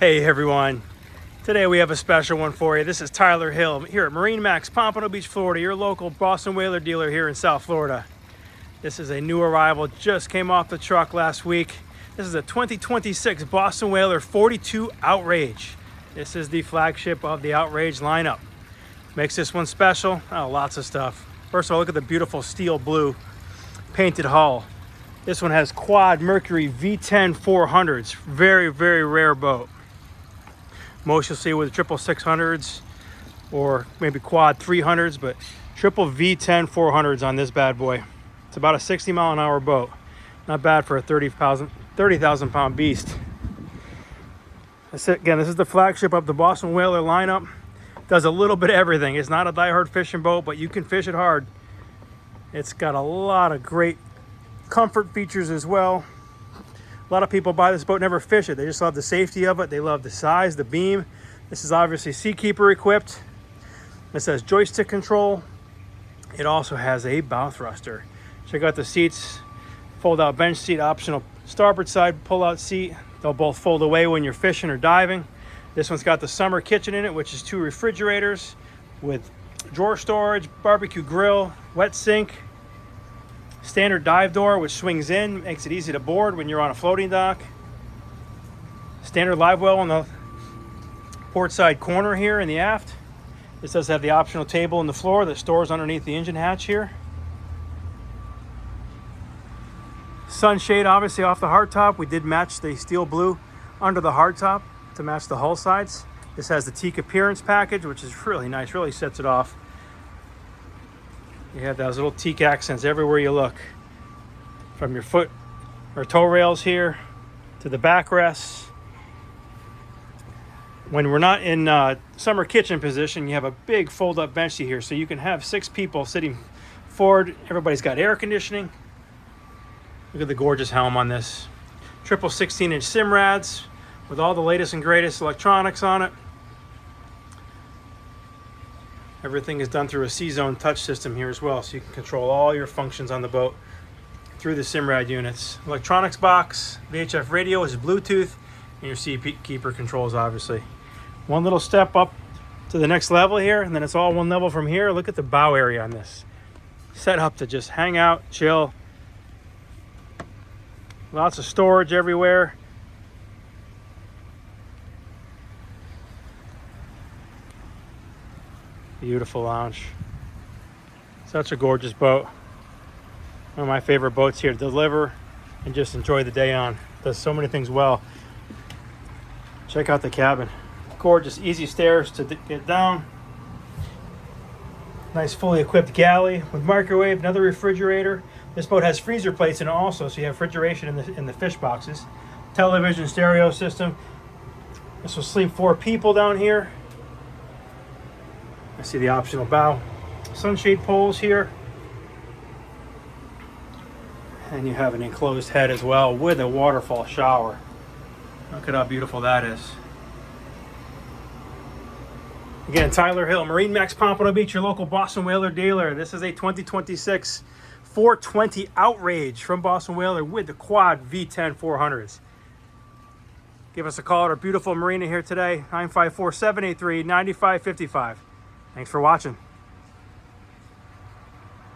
Hey everyone, today we have a special one for you. This is Tyler Helm here at MarineMax Pompano Beach, Florida, your local Boston whaler dealer here in South Florida. This is a new arrival, just came off the truck last week. This is a 2026 Boston Whaler 42 Outrage. This is the flagship of the Outrage lineup. Makes this one special, lots of stuff. First of all, look at the beautiful steel blue painted hull. This one has quad Mercury V10 400's, very, very rare boat. Most you'll see with triple 600s or maybe quad 300s, but triple V10 400s on this bad boy. It's about a 60-mile-an-hour boat. Not bad for a 30,000 pound beast. Again, this is the flagship of the Boston Whaler lineup. Does a little bit of everything. It's not a die-hard fishing boat, but you can fish it hard. It's got a lot of great comfort features as well. A lot of people buy this boat, never fish it. They just love the safety of it. They love the size, the beam. This is obviously Seakeeper equipped. This has joystick control. It also has a bow thruster. Check out the seats. Fold out bench seat, optional starboard side pull out seat. They'll both fold away when you're fishing or diving. This one's got the summer kitchen in it, which is 2 refrigerators with drawer storage, barbecue grill, wet sink. Standard dive door, which swings in, makes it easy to board when you're on a floating dock. Standard live well on the port side corner here in the aft. This does have the optional table in the floor that stores underneath the engine hatch here. Sunshade obviously off the hardtop. We did match the steel blue under the hardtop to match the hull sides. This has the teak appearance package, which is really nice, really sets it off. You have those little teak accents everywhere you look. From your foot or toe rails here to the backrests. When we're not in summer kitchen position, you have a big fold-up bench seat here, so you can have 6 people sitting forward. Everybody's got air conditioning. Look at the gorgeous helm on this. Triple 16-inch Simrads with all the latest and greatest electronics on it. Everything is done through a C-Zone touch system here as well, so you can control all your functions on the boat through the Simrad units. Electronics box, VHF radio is Bluetooth, and your Seakeeper controls obviously. One little step up to the next level here, and then it's all one level from here. Look at the bow area on this. Set up to just hang out, chill. Lots of storage everywhere. Beautiful lounge. Such a gorgeous boat. One of my favorite boats here to deliver and just enjoy the day on. Does so many things well. Check out the cabin. Gorgeous, easy stairs to get down. Nice fully equipped galley with microwave, another refrigerator. This boat has freezer plates in it also, so you have refrigeration in the fish boxes. Television, stereo system. This will sleep 4 people down here. I see the optional bow. Sunshade poles here. And you have an enclosed head as well with a waterfall shower. Look at how beautiful that is. Again, Tyler Hill, MarineMax Pompano Beach, your local Boston Whaler dealer. This is a 2026 420 Outrage from Boston Whaler with the quad V10 400s. Give us a call at our beautiful marina here today, 954-783-9555. Thanks for watching.